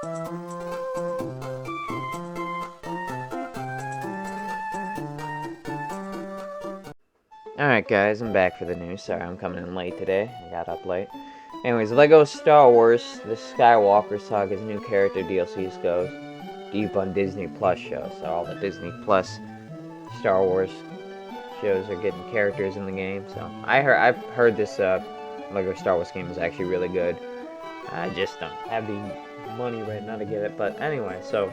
Alright guys, I'm back for the news. Sorry I'm coming in late today. I got up late. Anyways, Lego Star Wars, the Skywalker Saga's new character DLCs goes deep on Disney Plus shows. So all the Disney Plus Star Wars shows are getting characters in the game. So I've heard this Lego Star Wars game is actually really good. I just don't have the money right now to get it. But anyway, so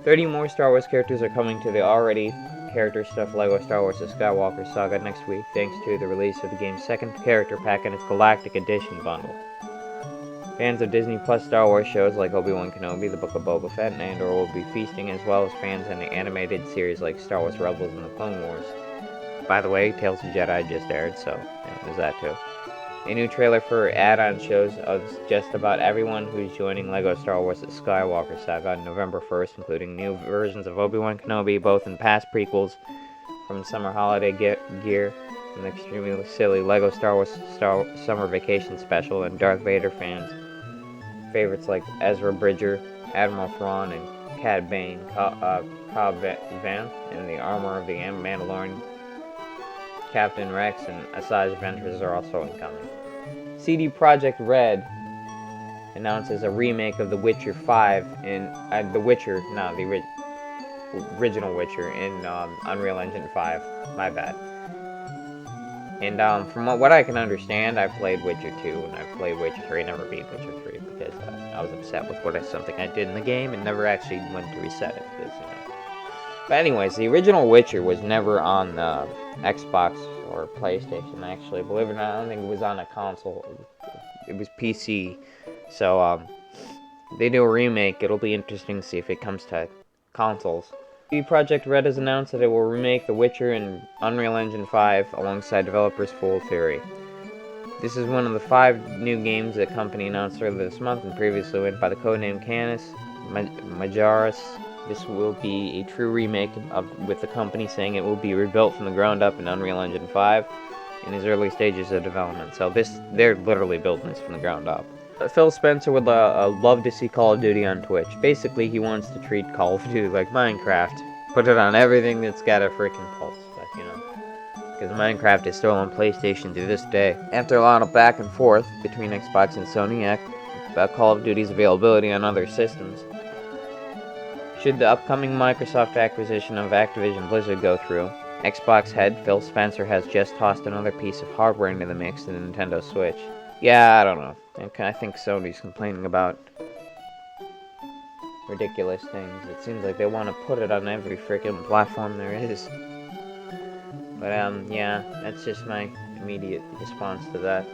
30 more Star Wars characters are coming to the already character stuff Lego Star Wars The Skywalker Saga next week, thanks to the release of the game's second character pack and its Galactic Edition bundle. Fans of Disney Plus Star Wars shows like Obi-Wan Kenobi, The Book of Boba Fett, and Andor will be feasting, as well as fans in the animated series like Star Wars Rebels and the Clone Wars. By the way, Tales of Jedi just aired, so yeah, there's that too. A new trailer for add-on shows of just about everyone who's joining Lego Star Wars The Skywalker Saga on November 1st, including new versions of Obi-Wan Kenobi, both in past prequels from summer holiday gear, an extremely silly Lego Star Wars Summer Vacation Special, and Darth Vader fans. Favorites like Ezra Bridger, Admiral Thrawn, and Cad Bane, Cobb Vanth, and the armor of the Mandalorian, Captain Rex, and Asajj Ventress are also incoming. CD Projekt Red announces a remake of The Witcher 5 in the original Witcher in Unreal Engine 5. My bad. And from what I can understand, I've played Witcher 2 and I've played Witcher 3. I never beat Witcher 3 because I was upset with something I did in the game and never actually went to reset it because, But anyways, the original Witcher was never on the Xbox or PlayStation, actually. Believe it or not, I don't think it was on a console. It was PC. So, they do a remake. It'll be interesting to see if it comes to consoles. CD Projekt Red has announced that it will remake The Witcher in Unreal Engine 5 alongside developers Full Theory. This is one of the 5 new games the company announced earlier this month and previously went by the codename Canis Majoris. This will be a true remake with the company saying it will be rebuilt from the ground up in Unreal Engine 5 in its early stages of development. So they're literally building this from the ground up. Phil Spencer would love to see Call of Duty on Twitch. Basically, he wants to treat Call of Duty like Minecraft. Put it on everything that's got a freaking pulse, because Minecraft is still on PlayStation to this day. After a lot of back and forth between Xbox and Sony about Call of Duty's availability on other systems, should the upcoming Microsoft acquisition of Activision Blizzard go through, Xbox head Phil Spencer has just tossed another piece of hardware into the mix, the Nintendo Switch. Yeah, I don't know. I think Sony's complaining about ridiculous things. It seems like they want to put it on every freaking platform there is. But, yeah, that's just my immediate response to that.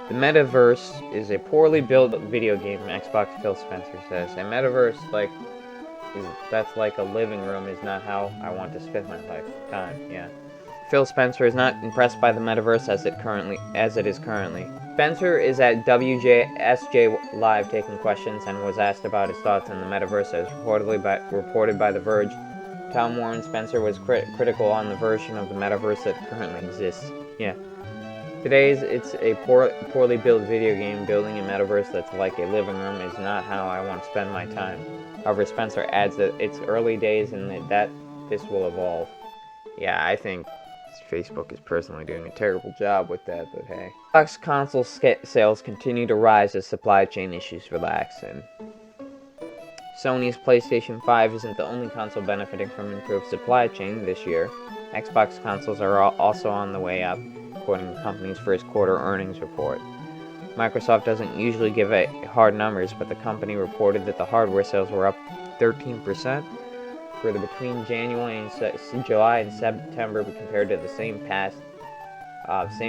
The metaverse is a poorly built video game, Xbox Phil Spencer says. A metaverse, that's like a living room is not how I want to spend my lifetime, yeah. Phil Spencer is not impressed by the metaverse as it is currently. Spencer is at WJSJ Live taking questions and was asked about his thoughts on the metaverse as reported by The Verge. Tom Warren Spencer was critical on the version of the metaverse that currently exists. Yeah. It's a poorly built video game. Building a metaverse that's like a living room is not how I want to spend my time. However, Spencer adds that it's early days and that this will evolve. Yeah, I think Facebook is personally doing a terrible job with that, but hey. Xbox console sales continue to rise as supply chain issues relax, and Sony's PlayStation 5 isn't the only console benefiting from improved supply chain this year. Xbox consoles are also on the way up, according to the company's first quarter earnings report. Microsoft doesn't usually give hard numbers, but the company reported that the hardware sales were up 13% for between July and September compared to the same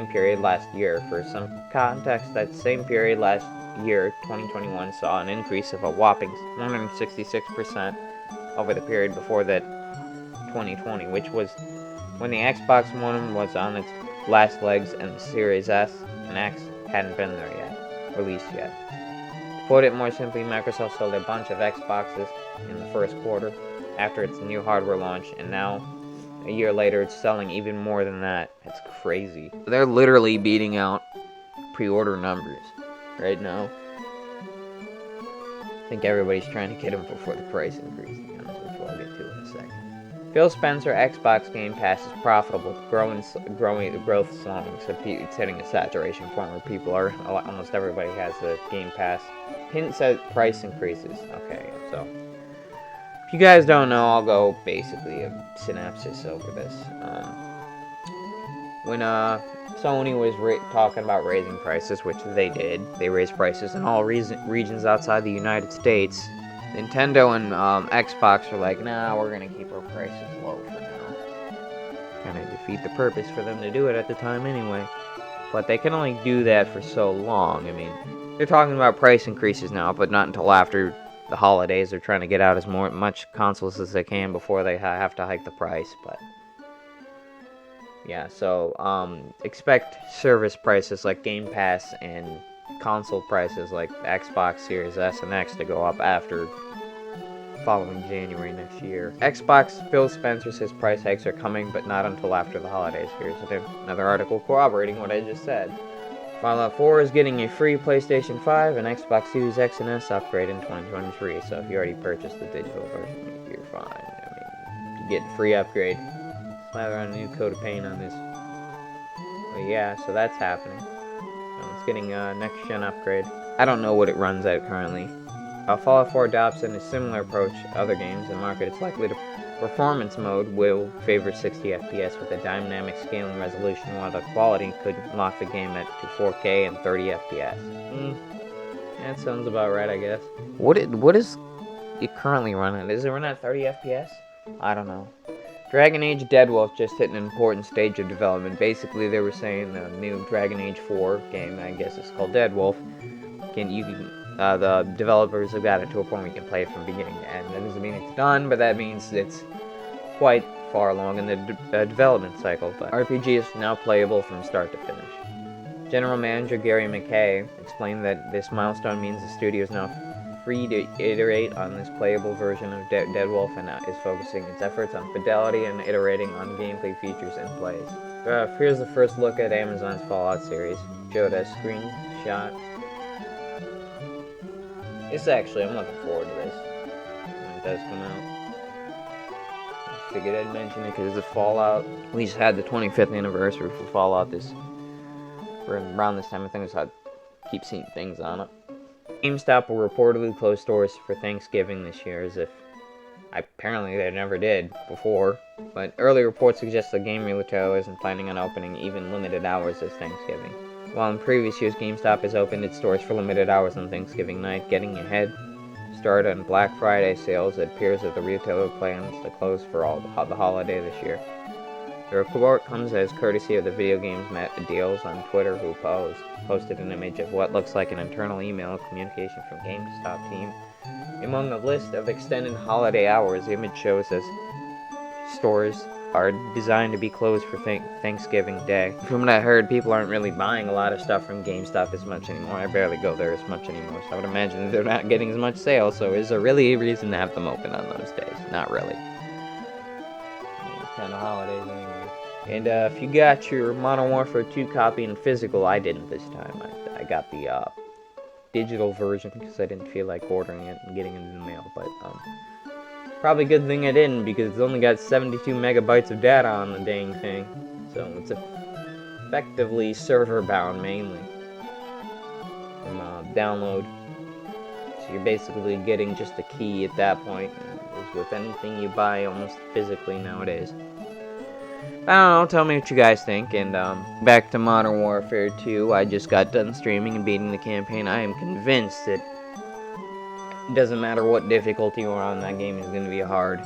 period last year. For some context, that same period last year, 2021, saw an increase of a whopping 166% over the period before that, 2020, which was when the Xbox One was on its last legs and the Series S and X hadn't been released yet. To put it more simply, Microsoft sold a bunch of Xboxes in the first quarter after its new hardware launch, and now, a year later, it's selling even more than that. It's crazy. They're literally beating out pre-order numbers right now. I think everybody's trying to get them before the price increase, to be honest, which we'll get to in a second. Phil Spencer, Xbox Game Pass is profitable, growing the growth slowing, so it's hitting a saturation point where people are, almost everybody has the Game Pass. Hints at price increases. Okay, so if you guys don't know, I'll go basically a synopsis over this. When Sony was talking about raising prices, which they did, they raised prices in all regions outside the United States. Nintendo and Xbox are like, nah, we're gonna keep our prices low for now. Kind of defeat the purpose for them to do it at the time anyway. But they can only do that for so long. I mean, they're talking about price increases now, but not until after the holidays. They're trying to get out as much consoles as they can before they have to hike the price. But yeah, so expect service prices like Game Pass and console prices like Xbox Series S and X to go up after following January next year. Xbox Phil Spencer says price hikes are coming, but not until after the holidays. Here's another article corroborating what I just said. Fallout 4 is getting a free PlayStation 5 and Xbox Series X and S upgrade in 2023, so if you already purchased the digital version, you're fine. I mean, you get a free upgrade. Slather on a new coat of paint on this. But yeah, so that's happening. So it's getting a next-gen upgrade. I don't know what it runs at currently. Fallout 4 adopts a similar approach to other games in the market. It's likely to performance mode will favor 60 FPS with a dynamic scaling resolution, while the quality could lock the game at to 4K and 30 FPS. That sounds about right, I guess. What is it currently run at? Is it run at 30 FPS? I don't know. Dragon Age Deadwolf just hit an important stage of development. Basically, they were saying the new Dragon Age 4 game, I guess it's called Deadwolf, the developers have got it to a point where you can play it from beginning to end. That doesn't mean it's done, but that means it's quite far along in the development cycle. But RPG is now playable from start to finish. General Manager Gary McKay explained that this milestone means the studio is now free to iterate on this playable version of Deadwolf and is focusing its efforts on fidelity and iterating on gameplay features and plays. Here's the first look at Amazon's Fallout series. Showed a screenshot. I'm looking forward to this when it does come out. I figured I'd mention it because the Fallout, we just had the 25th anniversary for Fallout around this time. I think I keep seeing things on it. GameStop will reportedly close stores for Thanksgiving this year, as if apparently they never did before. But early reports suggest the game retailer isn't planning on opening even limited hours this Thanksgiving. While in previous years, GameStop has opened its stores for limited hours on Thanksgiving night, getting a head start on Black Friday sales. It appears that the retailer plans to close for all the holiday this year. The report comes as courtesy of the Video Games Deals on Twitter, who posted an image of what looks like an internal email communication from GameStop team. Among the list of extended holiday hours, the image shows as stores are designed to be closed for Thanksgiving Day. From what I heard, people aren't really buying a lot of stuff from GameStop as much anymore. I barely go there as much anymore, so I would imagine that they're not getting as much sales, so is there really a reason to have them open on those days? Not really. It's kind of holidays anyway. And if you got your Modern Warfare 2 copy in physical, I didn't this time. I got the digital version because I didn't feel like ordering it and getting it in the mail, but probably a good thing I didn't, because it's only got 72 megabytes of data on the dang thing. So it's effectively server bound mainly from download. So you're basically getting just a key at that point, as with anything you buy almost physically nowadays. I don't know, tell me what you guys think. And back to Modern Warfare 2, I just got done streaming and beating the campaign. I am convinced that it doesn't matter what difficulty you're on, that game is going to be hard.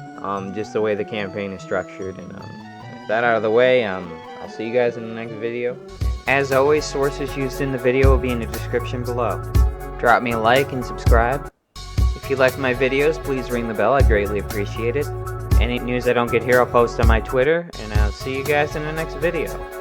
Just the way the campaign is structured. And with that out of the way, I'll see you guys in the next video. As always, sources used in the video will be in the description below. Drop me a like and subscribe. If you like my videos, please ring the bell. I greatly appreciate it. Any news I don't get here, I'll post on my Twitter. And I'll see you guys in the next video.